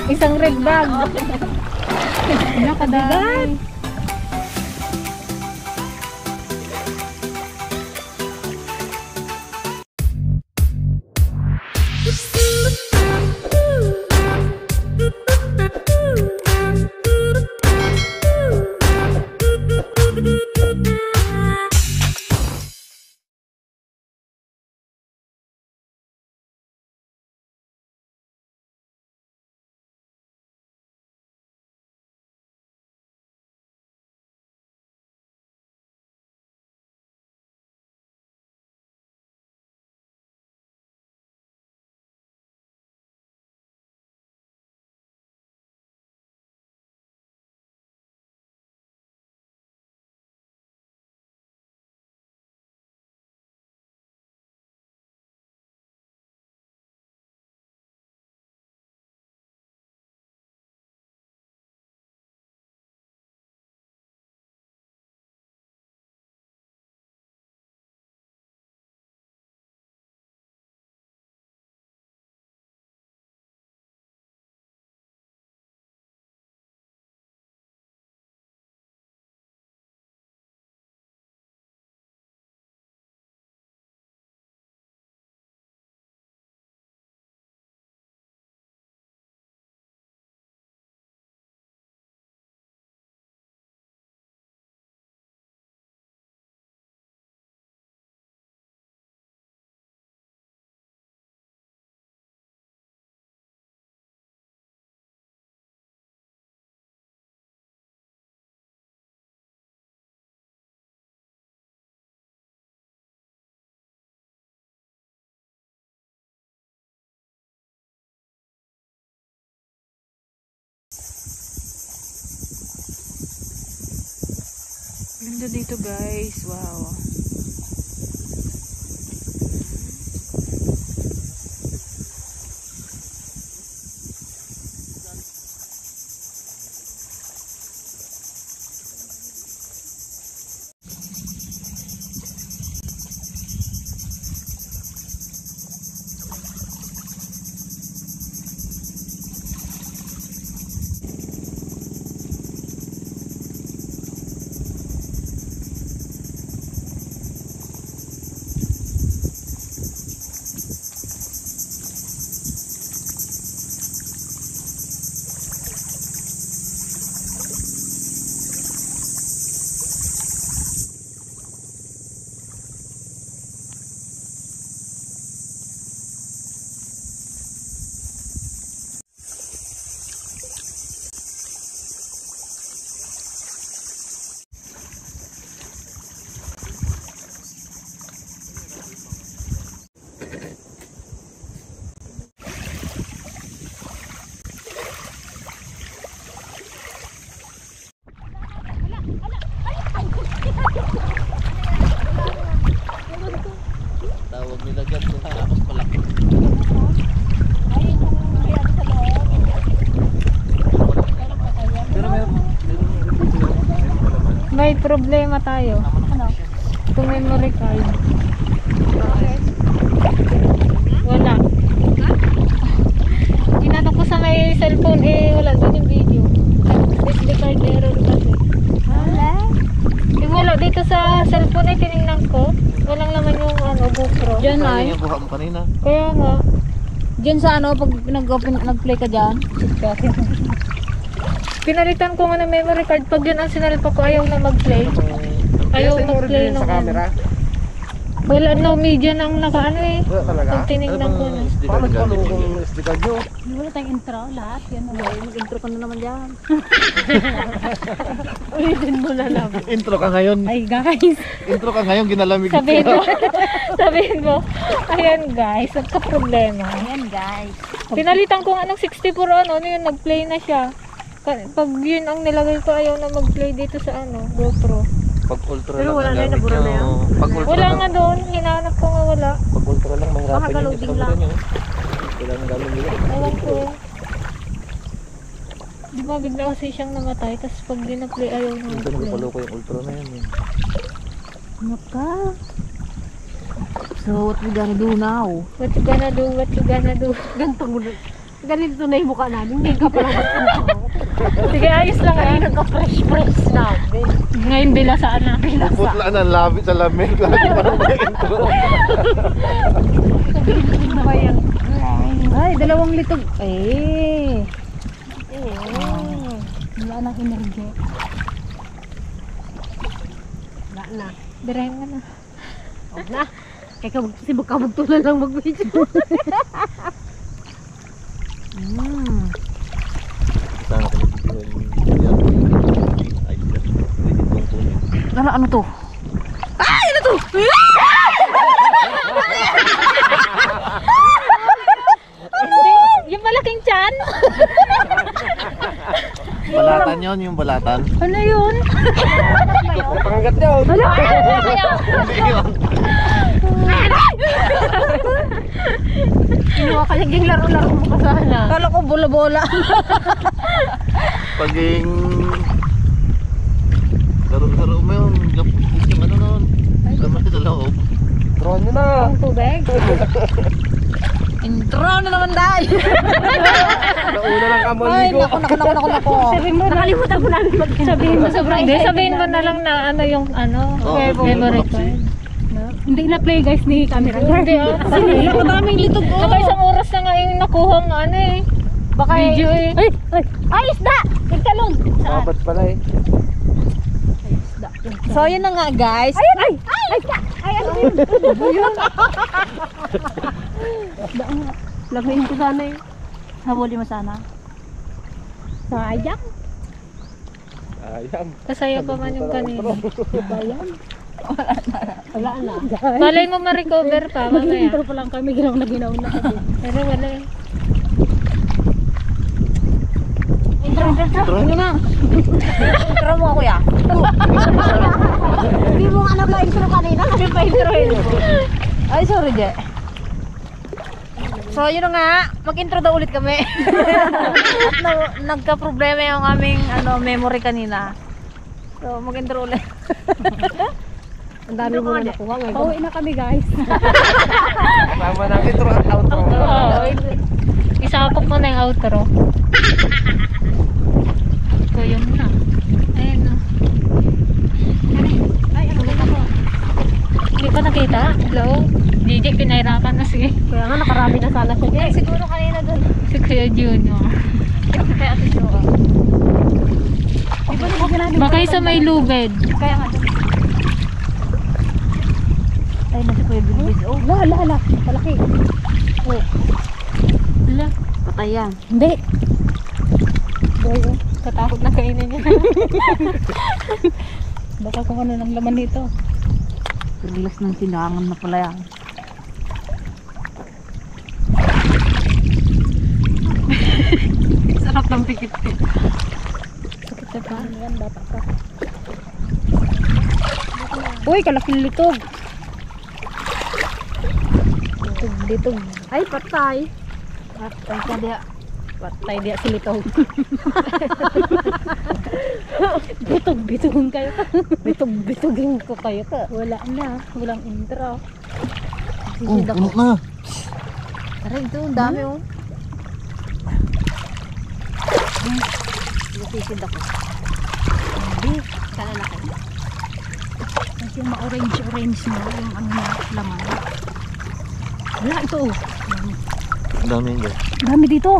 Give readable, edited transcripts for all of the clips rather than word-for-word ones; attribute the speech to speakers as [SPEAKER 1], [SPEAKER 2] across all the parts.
[SPEAKER 1] Isang red bag. Nakadagat. Ganda dito guys, wow.
[SPEAKER 2] Tawag nila dyan kung tapos palaki.
[SPEAKER 1] May problema tayo. Ano? Kung memory card. Wala. Ginato ko sa may cellphone wala doon yung video. SD card error kasi. Wala? Wala dito sa cellphone tinignan ko. Walang laman yung GoPro.
[SPEAKER 3] Diyan ay.
[SPEAKER 2] Yung buha mo kanina.
[SPEAKER 1] Kaya nga.
[SPEAKER 3] Diyan sa pag nag-play ka dyan.
[SPEAKER 1] Pinalitan ko nga ng memory card. Pag yun ang sinalipa ko, ayaw na mag-play. Ayaw mag-play ng
[SPEAKER 4] camera.
[SPEAKER 1] Wala na media nang nakaano
[SPEAKER 4] Wala talaga?
[SPEAKER 1] Pag tinignan ko na.
[SPEAKER 4] Paano kung SD card nyo?
[SPEAKER 3] Wala tayong intro lahat. Yan mo. Mag-intro ka na naman dyan.
[SPEAKER 1] Ulitin mo na lang.
[SPEAKER 2] Intro ka ngayon.
[SPEAKER 3] Ay guys.
[SPEAKER 2] Intro ka ngayon, ginalamig.
[SPEAKER 1] Sabihin mo, ayan guys, nagka-problema.
[SPEAKER 3] Ayan guys.
[SPEAKER 1] Pinalitan ko nga ng 64 ano yun, nag-play na siya. Pag yun ang nilagay ko, ayaw na mag-play dito sa GoPro.
[SPEAKER 2] Pag ultra
[SPEAKER 3] Pero
[SPEAKER 2] lang.
[SPEAKER 3] wala na yun, nabura na yan.
[SPEAKER 2] Pag ultra
[SPEAKER 1] Wala
[SPEAKER 2] lang.
[SPEAKER 1] nga doon, hinanap ko nga wala.
[SPEAKER 2] Pag ultra lang, manghirapan
[SPEAKER 3] Baka loading lang.
[SPEAKER 2] Wala nang gamit nila.
[SPEAKER 1] Ewan ko. Di ba bigla kasi siyang namatay, tapos pag di-play ayaw na
[SPEAKER 2] Ito
[SPEAKER 1] mag-play.
[SPEAKER 2] nagpalo ko yung ultra na yan.
[SPEAKER 3] Maka. So, what we gonna do now?
[SPEAKER 1] What you gonna do? What you gonna do?
[SPEAKER 3] Ganito mo na. Ganito na yung mukha namin. Hindi ka pala
[SPEAKER 1] Sige, ayos lang
[SPEAKER 3] Ay,
[SPEAKER 1] ah.
[SPEAKER 3] nagka-fresh namin.
[SPEAKER 1] Ngayon bilasaan na.
[SPEAKER 4] Putlaan ang labi sa lamig. Lagi pa nung intro.
[SPEAKER 3] Ano ba yan? Ay, dalawang litog. Wala nang energy. Wala na.
[SPEAKER 1] Dirahin mo na.
[SPEAKER 3] Huwag na. Kaya kasi magkabugtulan lang mag-video.
[SPEAKER 2] Sana ko
[SPEAKER 3] Ano to? Ay, ano to?
[SPEAKER 1] Hindi, yung malaking tiyan.
[SPEAKER 2] Balatan yun, yung balatan.
[SPEAKER 1] Ano yun?
[SPEAKER 4] Pangagat yun.
[SPEAKER 3] Kinuha ka lang yung laro-laro mo ka sana. Kala ko bola-bola.
[SPEAKER 2] Paging laro-laro mo yun. Yung ano nun. Laman sa loob.
[SPEAKER 4] Tron nyo na.
[SPEAKER 1] Ang tubig.
[SPEAKER 3] Intro na naman dahil.
[SPEAKER 4] Nauna lang ka
[SPEAKER 3] Ay,
[SPEAKER 4] maligo.
[SPEAKER 3] naku. Sabihin mo, nakalimutan mo namin
[SPEAKER 1] Sabihin mo na lang na ano yung ano,
[SPEAKER 2] Oh,
[SPEAKER 1] memory
[SPEAKER 2] okay.
[SPEAKER 1] card.
[SPEAKER 3] Hindi na-play guys ni camera.
[SPEAKER 1] Hindi ah.
[SPEAKER 3] Ang daming litog.
[SPEAKER 1] Saka isang oras na nga yung nakuha ng ano eh.
[SPEAKER 3] Baka
[SPEAKER 1] Video eh.
[SPEAKER 3] Ay, isda! Nagtalong! Saan?
[SPEAKER 4] Babat pala eh.
[SPEAKER 3] So, yun na nga guys. Ay! Ay, ano yun? Lagyan ko sana eh. Habuli mo sana. Sayang.
[SPEAKER 4] Ayam.
[SPEAKER 1] Kasaya pa man yung kanina.
[SPEAKER 3] Wala na.
[SPEAKER 1] Malay mo ma-recover pa mamaya.
[SPEAKER 3] Intro pa lang kami, ginaw na kami.
[SPEAKER 1] Pero wala eh.
[SPEAKER 3] Intro na. Intro mo ako ya. Hindi mo nga nag-intro kanina kasi pa-introin mo. Ay, sorry Je. So, yun na nga, mag-intro daw ulit kami. At nagka-problema yung aming memory kanina. So, mag-intro ulit. Ang dami mo na nakuha ngayon. Pauwi na kami guys.
[SPEAKER 4] Tama na intro at outro.
[SPEAKER 1] Oo. Isakop mo na yung outro. Kuya mo na. Ayun na.
[SPEAKER 3] Ay, ano ba ako?
[SPEAKER 1] Hindi pa nakita? Hello? DJ, pinahirapan na sige.
[SPEAKER 3] Kaya nga, nakarami na sana siya. Eh, siguro kanina doon.
[SPEAKER 1] Si Kuya Junior.
[SPEAKER 3] Kaya ate siya. Di ba nabigyan namin?
[SPEAKER 1] Baka isa may lubed.
[SPEAKER 3] Kaya nga doon. Ay, nasa Kuya Bilbis. Oh, hala. Palaki. Oh,
[SPEAKER 1] Wala.
[SPEAKER 3] patay yan. Hindi.
[SPEAKER 1] Katakot na kainin niya.
[SPEAKER 3] Baka kung ano ng laman dito. Perlas ng sinangan na pala yan. Sarap ng pikit.
[SPEAKER 1] Sakit na pa.
[SPEAKER 3] Yan, bata ka. Uy, kalaking litog. Litog. Ay, patay. Patay ka dia. Patay dia si litog. Bitog-bitogin kayo. Bitog-bitogin ko kayo ka. Wala na. Walang intro.
[SPEAKER 2] Oh, puno na.
[SPEAKER 3] Tara, ito. Ang dami oh. Nasisid ako. Hindi. Sana na kayo. Kasi ma-orange-orange na yung ano na laman. Wala ito oh.
[SPEAKER 2] Ang dami yun dyan.
[SPEAKER 3] Dami dito.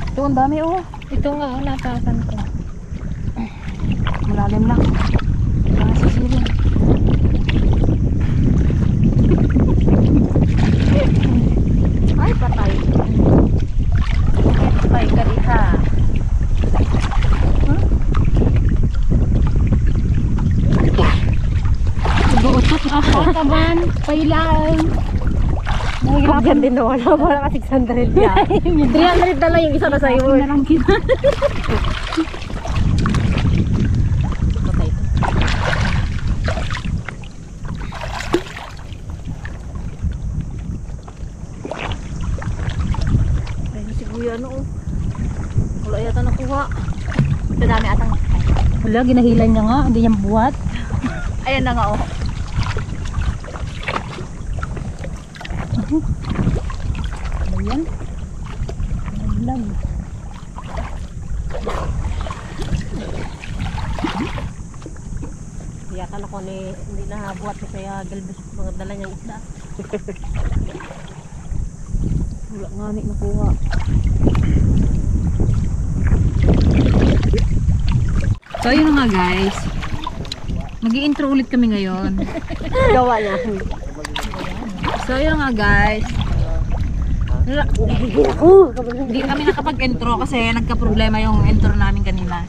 [SPEAKER 3] Ito ang dami oh.
[SPEAKER 1] Ito nga, natakan ko.
[SPEAKER 3] Malalim lang. Wala sisirin. Ay, patay. Patay ka diha.
[SPEAKER 1] Buutot ako.
[SPEAKER 3] Kaman, pailan. Nahihirapan din na wala. Wala ka 600 yan. 300 na lang yung isa na sa'yo. Na lang kita. Patay ito. Ayun si Kuya ano oh. Wala yata nakuha. Dami atang.
[SPEAKER 1] Wala, ginahilan niya nga. Hindi niya buhat.
[SPEAKER 3] Ayan na nga oh.
[SPEAKER 1] Ano yan? Naglag.
[SPEAKER 3] Yata na ko ni hindi na buhat ko kaya galbis mga dala niyang isda.
[SPEAKER 1] Wala nga ni nakuha. So yun na nga guys. Mag-i-intro ulit kami ngayon.
[SPEAKER 3] Gawa niya.
[SPEAKER 1] So yun na nga guys. Hindi kami nakapag-intro kasi nagka-problema yung intro namin kanina.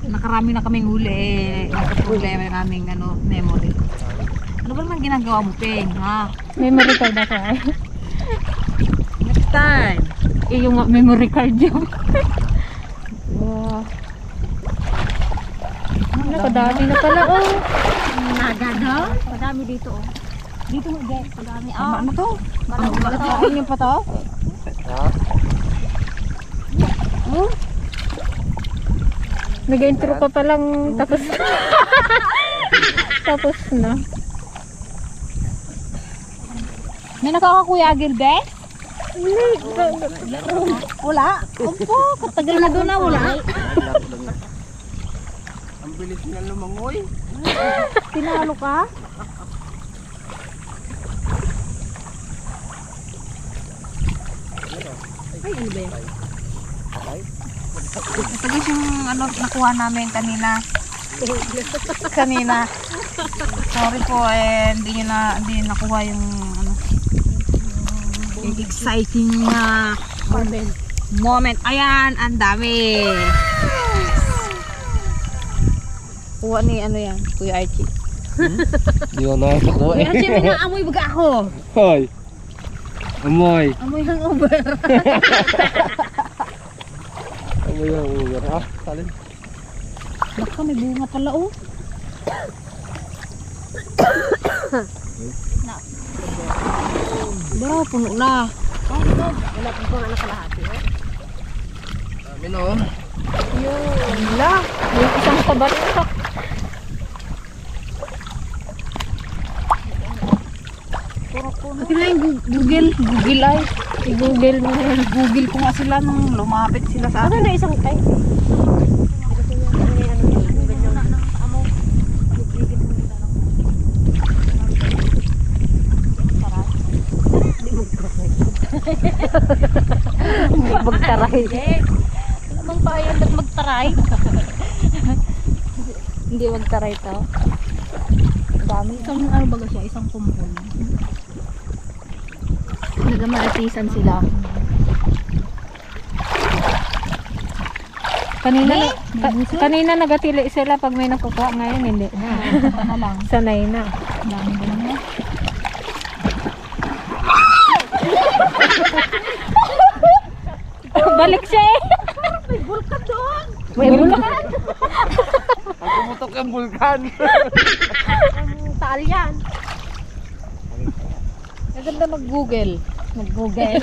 [SPEAKER 1] Nakarami na kaming huli eh. Nagka-problema yung aming memory. Ano ba naman ginagawa mo, Peng? Ha?
[SPEAKER 3] Memory card ako ay.
[SPEAKER 1] Next time.
[SPEAKER 3] Yung memory card yung.
[SPEAKER 1] Wow.
[SPEAKER 3] Nakadami na pala oh.
[SPEAKER 1] Nagado?
[SPEAKER 3] Madami dito oh. Dito mo guys, madami.
[SPEAKER 1] Ano to?
[SPEAKER 3] Kain niyo pa to?
[SPEAKER 4] Ha?
[SPEAKER 3] Nag-intro ka pa lang tapos tapos na.
[SPEAKER 1] May nakakakuya Gilbert?
[SPEAKER 3] Wala. Opo, katagal na doon na wala.
[SPEAKER 4] Ang bilis nga lumangoy.
[SPEAKER 3] Tinalo ka?
[SPEAKER 1] Ay, ano ba yan? Ito guys yung nakuha namin kanina. Sorry po hindi nakuha yung yung exciting na moment. Ayan, ang dami. Kuha ni yan, Kuya Archie.
[SPEAKER 4] Di ko na nakuha
[SPEAKER 1] Kuya Archie, may naamoy baga ako.
[SPEAKER 4] Hoy. Amoy.
[SPEAKER 1] Amoy hangover.
[SPEAKER 4] Amoy ang uwer. Ha? Salin.
[SPEAKER 1] Baka may bunga pala oh. Ba, puno na.
[SPEAKER 3] Wala pa nga nakalahati oh.
[SPEAKER 4] Dami no.
[SPEAKER 3] Wala. Yung isang tabat pa.
[SPEAKER 1] Pati na yung Google ay.
[SPEAKER 3] I-google mo na yan.
[SPEAKER 1] Google ko nga sila nung lumapit sila sa
[SPEAKER 3] Ano
[SPEAKER 1] akin.
[SPEAKER 3] na isang ay. Magtaray.
[SPEAKER 1] Anong paayad at magtaray?
[SPEAKER 3] Hindi magtaray to.
[SPEAKER 1] Dami. Isang ano baga siya? Isang kumpol.
[SPEAKER 3] Nagamaratisan sila. Kanina nagatili sila pag may nakukuha, ngayon hindi na.
[SPEAKER 1] Ano lang.
[SPEAKER 3] Sanay na.
[SPEAKER 1] Dami ba niya?
[SPEAKER 3] Balik siya eh.
[SPEAKER 1] May bulkan doon.
[SPEAKER 3] May bulkan.
[SPEAKER 4] Ang pumutok ang bulkan.
[SPEAKER 3] Taal yan.
[SPEAKER 1] Maganda mag-Google.
[SPEAKER 3] Mag-google.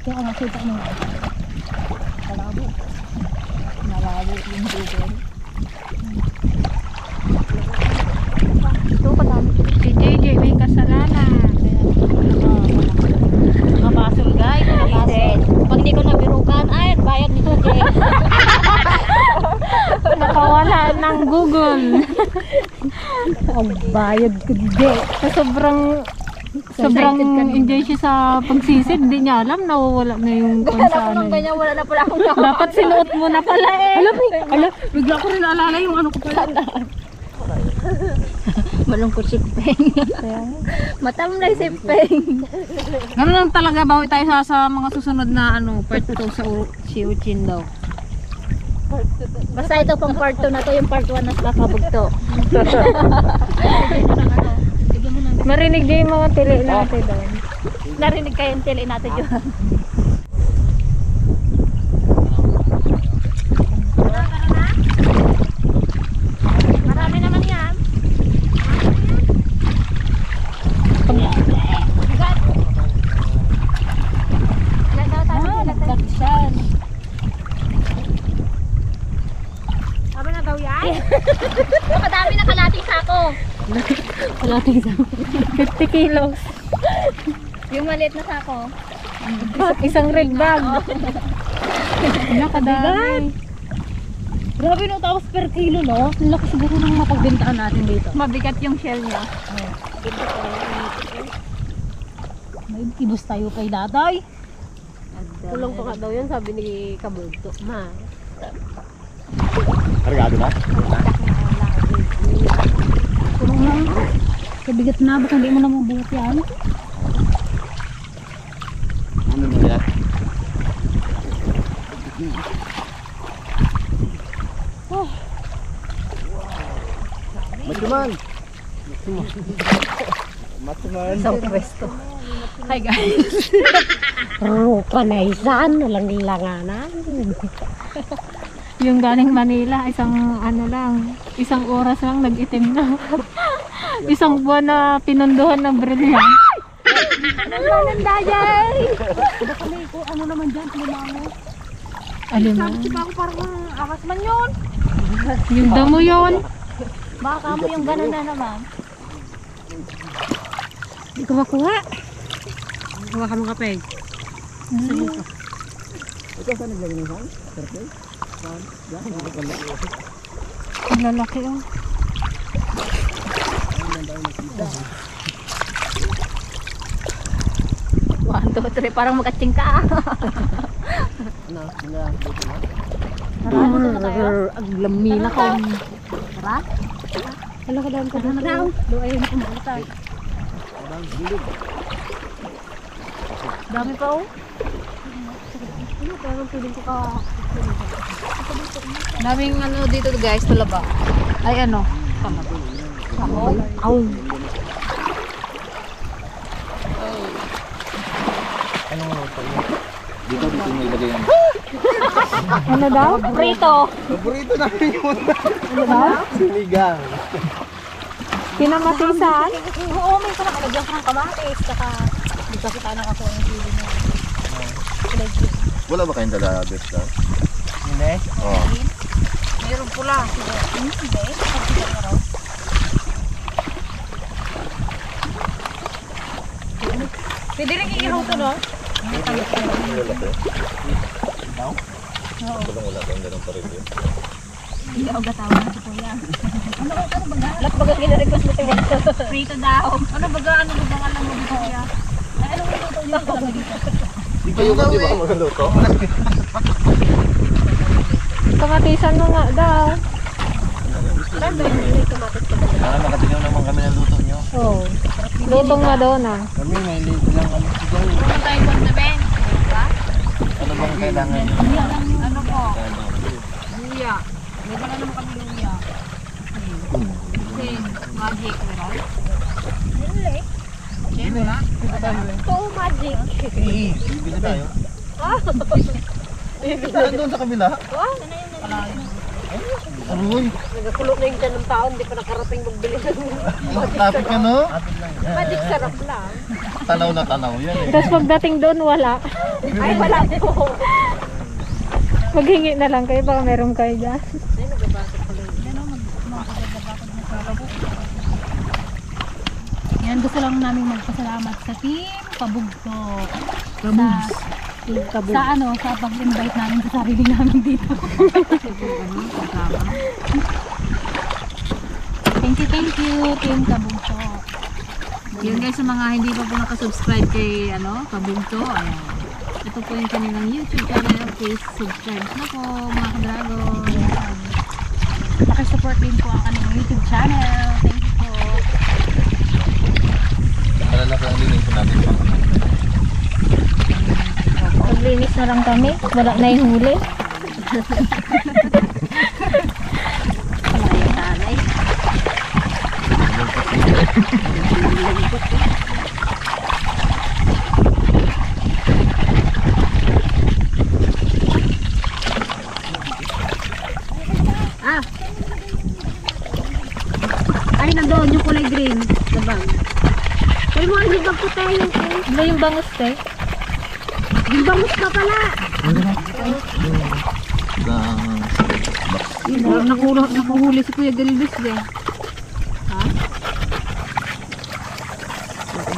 [SPEAKER 1] Kaya kung makita mo. Malabo. Malabo yung Google.
[SPEAKER 3] Ito pa dami. Si JJ may kasalanan.
[SPEAKER 1] Mapasol guys.
[SPEAKER 3] Mapasol.
[SPEAKER 1] Pag di ko nabirukan, ay bayad nito guys.
[SPEAKER 3] Nakawala ng Google. Ang bayad ko di. Sobrang enjoy siya sa pagsisid. Hindi niya alam, nawawala na yung pansanan.
[SPEAKER 1] Wala na pala akong
[SPEAKER 3] Dapat sinuot mo na pala eh.
[SPEAKER 1] Bigla ko rin naalala yung ano ko pala.
[SPEAKER 3] Malungkot si Peng. Matamlay si Peng.
[SPEAKER 1] Ganun lang talaga, bawi tayo sa mga susunod na part 2 sa si Uchin daw.
[SPEAKER 3] Basta ito pang part 2 na to, yung part 1 na kakabugto. Marinig din yung mga tili natin doon. Narinig kayo yung tili natin doon. Marami naman yan. Wala tayong isang.
[SPEAKER 1] 50 kilos.
[SPEAKER 3] Yung maliit na sako.
[SPEAKER 1] Isang red bag. Nakadami.
[SPEAKER 3] Grabe no, tapos per kilo no? Ang laki siguro ng mapagbintaan natin dito.
[SPEAKER 1] Mabigat yung shell niya.
[SPEAKER 3] May kibos tayo kay daday.
[SPEAKER 1] Tulong pa ka daw yan, sabi ni Kabulto. Ma.
[SPEAKER 2] Kargado na?
[SPEAKER 3] Tulong lang. Kabigat na, baka hindi mo na mabuhat yan.
[SPEAKER 2] Ano mo yan? Matuman! Matuman!
[SPEAKER 3] Isang pwesto.
[SPEAKER 1] Hi guys.
[SPEAKER 3] Panaysan, walang langanan.
[SPEAKER 1] Yung galing Manila, isang ano lang, isang oras lang nag-itim na. Isang buwan na pinunduhan ng brilliant.
[SPEAKER 3] Ang dayay! Ano naman dyan, limango?
[SPEAKER 1] Alam mo?
[SPEAKER 3] Sabi ko parang akas man yun.
[SPEAKER 1] Yung damo yun.
[SPEAKER 3] Baka mo yung gano'n na naman.
[SPEAKER 1] Hindi ko makuha. Kuha ka mga peg.
[SPEAKER 4] Ito saan naglagay ng saan? Circle? Saan? Yan, hindi ko pala.
[SPEAKER 1] Ang lalaki oh.
[SPEAKER 3] One, two, three, parang magkatsing ka.
[SPEAKER 2] Ano? Mga dito na?
[SPEAKER 3] Marami na tayo. Ang lamina ko. Tara?
[SPEAKER 1] Hala ka daw ka
[SPEAKER 3] Tara na daw. Doon ayun kumalita. Dami pa oh.
[SPEAKER 1] Ano, parang piling ko ka.
[SPEAKER 3] Daming ano dito guys, talaba. Ay ano? Aw.
[SPEAKER 2] Dito mo ilagay yan.
[SPEAKER 1] Ano daw?
[SPEAKER 3] Prito.
[SPEAKER 4] Paborito namin yun.
[SPEAKER 1] Ano daw?
[SPEAKER 4] Sinigang.
[SPEAKER 1] Pinamatisan?
[SPEAKER 3] Oo, may ito nakalagyan ko ng kamatis. Saka di kasi tayo nakakuha ng sili na.
[SPEAKER 2] Wala ba kayong dala best daw?
[SPEAKER 4] Hindi.
[SPEAKER 2] Oo.
[SPEAKER 3] Mayroon pula. Hindi. Pwede rin iihaw to no?
[SPEAKER 2] Wala kayong dalang pa rin yun.
[SPEAKER 3] Hindi ako gatawa na ito kuya. Ano baga? Lahat baga kina-request mo tayo. Prito daw. Ano baga ang alam mo dito kuya? Ay, ano yung luto niyo talaga dito?
[SPEAKER 2] Di kayo ba di ba magaluto?
[SPEAKER 1] Kamatisan mo nga daw.
[SPEAKER 2] Nakatingin naman kami ng luto nyo.
[SPEAKER 1] Oo. Lutong Madonna.
[SPEAKER 4] Kami may liit lang ano sigaw.
[SPEAKER 3] Ano tayo kung sabihin? Diba?
[SPEAKER 2] Ano bang kailangan?
[SPEAKER 3] Ano po?
[SPEAKER 2] Ano?
[SPEAKER 3] Luya. May bala naman kami luya. Sin. Magic. Meron? Hindi. Sin, wala?
[SPEAKER 1] Ito, magic.
[SPEAKER 2] Bibili tayo. Saan doon sa kabila? Aroy!
[SPEAKER 1] Nagakulot na yung dyan ng tao, hindi pa nakarating magbili ng
[SPEAKER 2] Traffic ka no?
[SPEAKER 1] magic sarap lang.
[SPEAKER 2] Tanaw na tanaw yan eh.
[SPEAKER 1] Tapos pagdating doon, wala. Ay, wala po. Maghingi na lang kayo, baka meron kayo dyan.
[SPEAKER 3] Yan, gusto lang namin magpasalamat sa team Pabugto. Sa ano, sa pag-invite namin sa sarili namin dito. Thank you, team Kabugto. Yun guys, sa mga hindi pa po nakasubscribe kay Kabugto, ayan. Ito po yung kanilang YouTube channel. Please subscribe na po mga ka-dragon. Pakisupport din po ang kanilang YouTube channel. Thank you po.
[SPEAKER 2] Malalaki ang linisin natin pa.
[SPEAKER 1] Maglinis na lang kami, wala na yung huli.
[SPEAKER 3] Wala yung tanay. Ay, nandoon yung kulay green. Labang. Ay mo, hindi ba puti yung
[SPEAKER 1] Ano yung bangus, te?
[SPEAKER 3] Yung bangus ka pala. Nakuhuli si Kuya Galibis eh. Ha?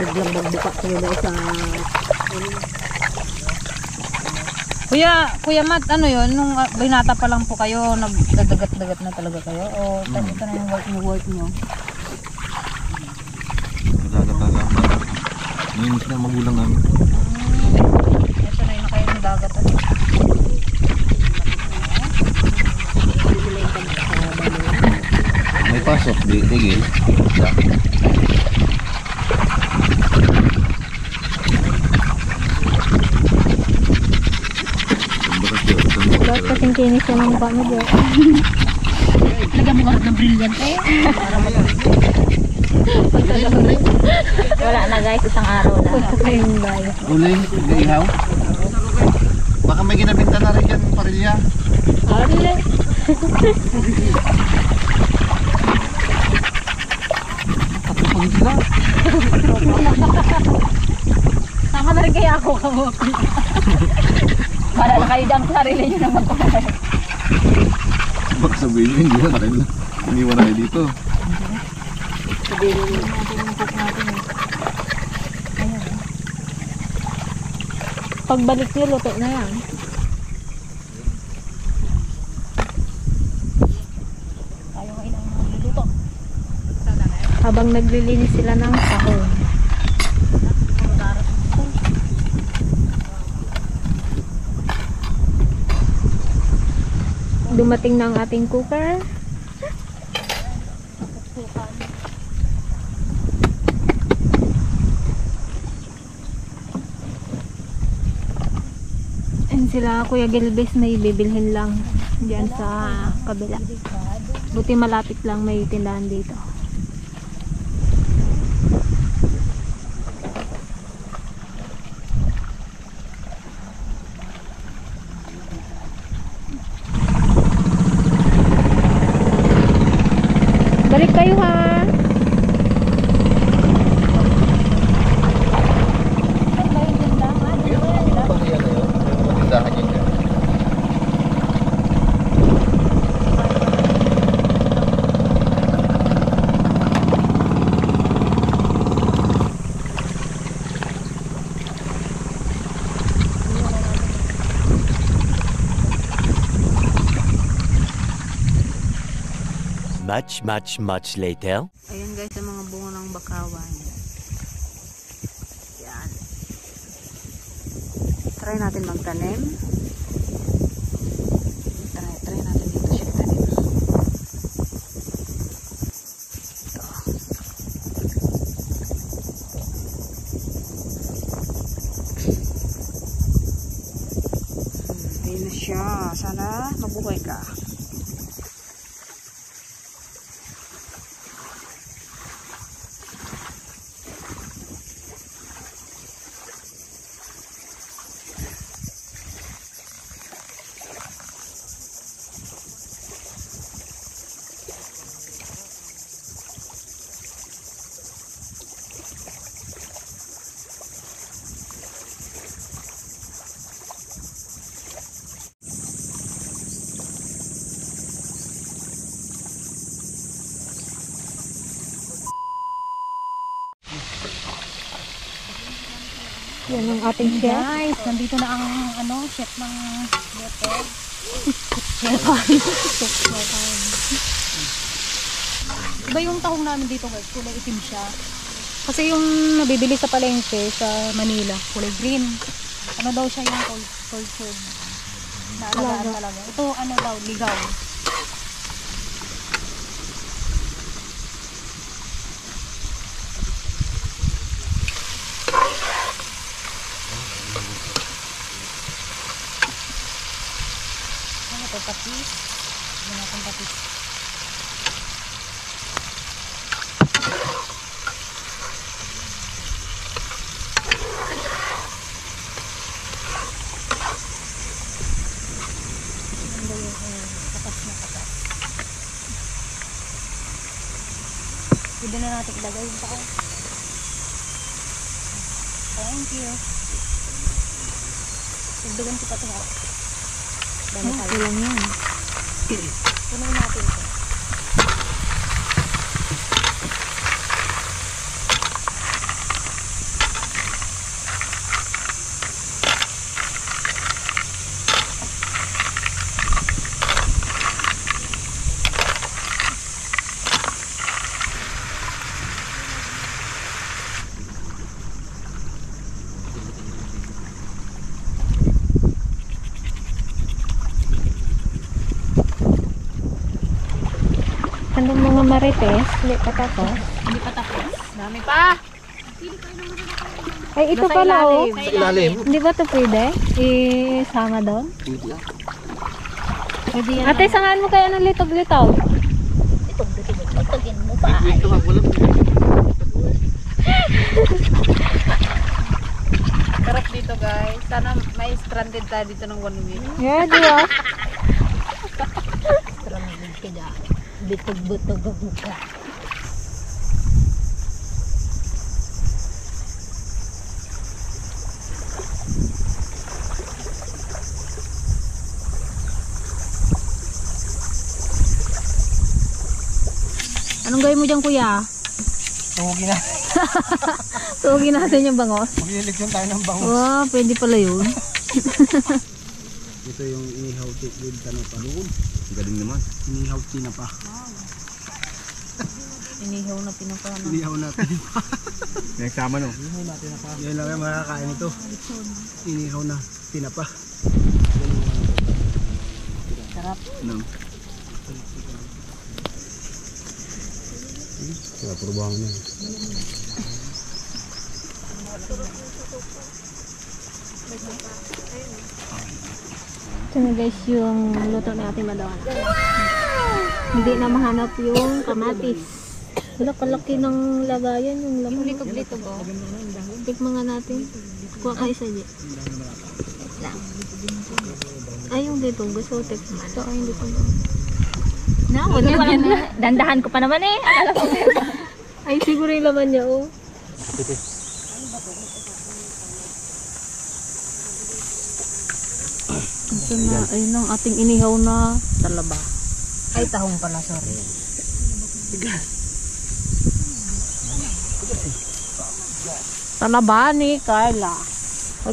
[SPEAKER 3] biglang magbuka talaga sa Kuya Matt, ano yun? Nung binata pa lang po kayo, nagdagat-dagat na talaga kayo? O ito na yung work nyo?
[SPEAKER 2] Dagat talaga. Nainis na magulang namin.
[SPEAKER 3] Ito na yun na kayo ng dagat. Ano?
[SPEAKER 2] May pasok, tigil.
[SPEAKER 1] Bakit kasing kinis yan ang mukha mo, Bro?
[SPEAKER 3] Lagyan mo ng brilliant eh.
[SPEAKER 1] Wala na guys, isang araw na. Punta kayong gaya.
[SPEAKER 2] Uling, gaihaw. Baka may ginabinta na rin yan, parilya.
[SPEAKER 1] Arle.
[SPEAKER 2] Kapupang sila.
[SPEAKER 3] Sama na rin kaya ako kamo. Para na kayo dang sarili nyo naman ko.
[SPEAKER 2] Baka sabihin nyo, hindi na rin. Iniwan na kayo dito.
[SPEAKER 1] Pagbalik nyo, luto na yan.
[SPEAKER 3] Ayaw kayo ng luluto.
[SPEAKER 1] Habang naglilinis sila ng sahon. Dumating na ang ating cooker. And sila Kuya Gilbes may bibilhin lang diyan sa kabila. Buti malapit lang may tindahan dito. Balik kayo ha.
[SPEAKER 2] Tindahan yun.
[SPEAKER 5] Much later.
[SPEAKER 3] Ayan guys, ang mga bunga ng bakawan. Yan. Try natin magtanim. Try natin dito siya tanim. Ito. Ayan na siya. Sana mabuhay ka.
[SPEAKER 1] Yan ang ating chef.
[SPEAKER 3] Guys, nandito na ang chef ng Beto. Iba yung tahong namin dito guys, kulay itim siya. Kasi yung nabibili sa palengke sa Manila, kulay green. Ano daw siya yung cultured na alagaan talaga. Ito ano daw, ligaw. Ito patis. Hindi natin patis. Pwede na natin ilagay yung taong. Thank you. Dagdagan ko pa ito ha. Dami tayo.
[SPEAKER 1] Lang yan.
[SPEAKER 3] Punuin natin ito.
[SPEAKER 1] Anong mga marites? Hindi pa tapos.
[SPEAKER 3] Hindi pa tapos. Dami pa.
[SPEAKER 1] Ay, ito
[SPEAKER 3] Nasa
[SPEAKER 1] pala oh.
[SPEAKER 3] ilalim.
[SPEAKER 2] Sa ilalim.
[SPEAKER 1] Hindi ba ito pwede? Isama doon?
[SPEAKER 2] Pwede ah.
[SPEAKER 3] Pwede yan.
[SPEAKER 1] Ate, sangaan mo kaya ng litog-litog.
[SPEAKER 3] Tugin mo pa.
[SPEAKER 2] Ito nga, wala.
[SPEAKER 3] Sarap dito guys. Sana may stranded tayo dito ng 1 week.
[SPEAKER 1] Yeah, di ba?
[SPEAKER 3] Stranded ka dyan. Bitog-butog ka. Anong gawin mo dyan kuya?
[SPEAKER 4] Tuhugin na.
[SPEAKER 3] Tugin natin yung bangos.
[SPEAKER 4] Magliligyan tayo ng bangus.
[SPEAKER 3] Wow, pwede pala yun.
[SPEAKER 4] Ito yung inihaw with tanapa.
[SPEAKER 2] Galing naman.
[SPEAKER 4] Inihaw tinapa.
[SPEAKER 3] Inihaw na pinapana.
[SPEAKER 4] Inihaw natin.
[SPEAKER 2] Nagsama no?
[SPEAKER 4] Yan lang yung makakain ito. Inihaw na tinapa.
[SPEAKER 3] Sarap.
[SPEAKER 2] No.
[SPEAKER 4] Kaya perubahan niya.
[SPEAKER 1] Ito na guys yung luto na ating madon. Hindi na mahanap yung kamatis. Wala kalaki ng lagayan yung laman.
[SPEAKER 3] Litog-litog oh.
[SPEAKER 1] Tikman nga natin. Kuha ka isa dyan. Ay, yung dito. Gusto ko tikman. Ito ay hindi ko na.
[SPEAKER 3] Huwag niyo walang dandahan ko pa naman eh. Akala ko
[SPEAKER 1] Ay, siguro yung laman niya, oh.
[SPEAKER 3] ito na, ayun ang ating inihaw na talaba. Ay, tahong pala, sorry. Talaba ni Carla.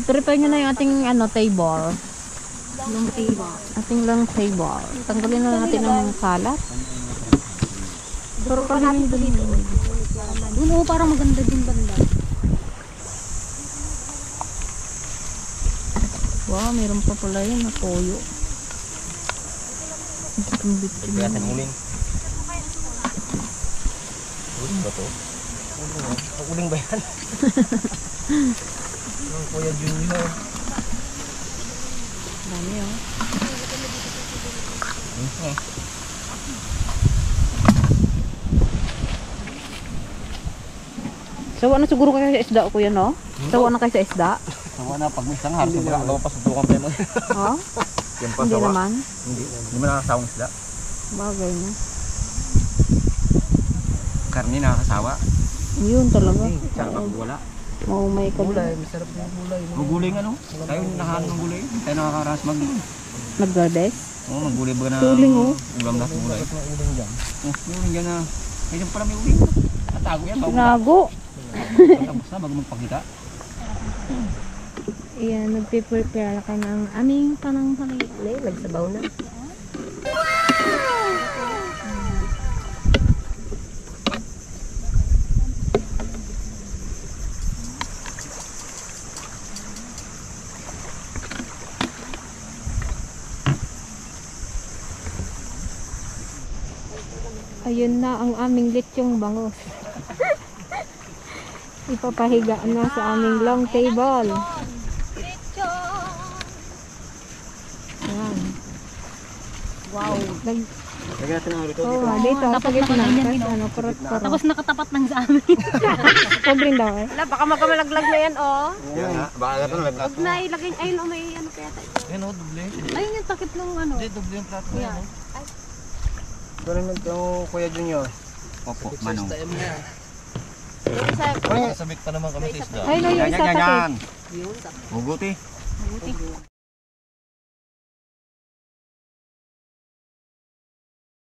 [SPEAKER 3] Prepare nyo na yung ating table.
[SPEAKER 1] Long table.
[SPEAKER 3] Ating lang table. Tanggalin na natin ang kalat. Pero kalimin dito.
[SPEAKER 1] Oo, parang maganda din banda.
[SPEAKER 3] Wow, mayroon pa pala yun na toyo. Itong bitchin mo.
[SPEAKER 4] uling. Uling ba to? Uling ba yan? Ang Kuya Junior.
[SPEAKER 3] Dami oh. Sawa na siguro kayo sa isda ko yan, no? Sawa na kayo sa isda?
[SPEAKER 4] Sawa na pag may sanghar, sobrang agaw pa sa tukang tayo mo.
[SPEAKER 3] Ha?
[SPEAKER 4] Yan pa
[SPEAKER 3] Hindi
[SPEAKER 4] sawa.
[SPEAKER 3] naman.
[SPEAKER 4] Hindi mo nakasawang isda.
[SPEAKER 3] Bagay na.
[SPEAKER 4] Karni nakakasawa.
[SPEAKER 3] Yun talaga.
[SPEAKER 4] Tsaka pag wala.
[SPEAKER 3] Oh my God.
[SPEAKER 4] Masarap yung gulay. Guguling ano? Tayo nakahan ng gulay. Tayo nakakaras mag
[SPEAKER 3] Nag-gardes?
[SPEAKER 4] Oo, maggulay ba na?
[SPEAKER 3] Uling, oh.
[SPEAKER 4] Ulam na gulay. Uling dyan. May uling dyan na. Ngayon pala may uling. Natago yan.
[SPEAKER 3] Nago.
[SPEAKER 4] Tapos na bago magpakita.
[SPEAKER 1] Ayan, nagpe-prepare ka ng aming pananghali.
[SPEAKER 3] Nagsabaw na.
[SPEAKER 1] Ayun na ang aming lechong bangus. Ipapahiga na sa aming long table. Ayan.
[SPEAKER 3] Wow.
[SPEAKER 4] Lagyan natin ang rito.
[SPEAKER 1] Oh, dito sa gitna. Ano, kurot-kurot.
[SPEAKER 3] Tapos nakatapat lang sa amin.
[SPEAKER 1] Sobrang daw eh.
[SPEAKER 3] Wala, baka magkamalaglag na yan, oh.
[SPEAKER 2] Yan nga. Baka ito na
[SPEAKER 3] Huwag na ilagay. Ayun, oh, may ano kaya tayo.
[SPEAKER 4] Yan o, doble.
[SPEAKER 3] Ayun yung takip ng ano.
[SPEAKER 4] Hindi, doble yung plato.
[SPEAKER 3] Yan.
[SPEAKER 4] Ito rin yung Kuya Junior.
[SPEAKER 2] Opo, manong.
[SPEAKER 3] Isa,
[SPEAKER 4] Sabik pa naman kami sa isda.
[SPEAKER 1] Ay, no, yung isa takip.
[SPEAKER 2] Huguti.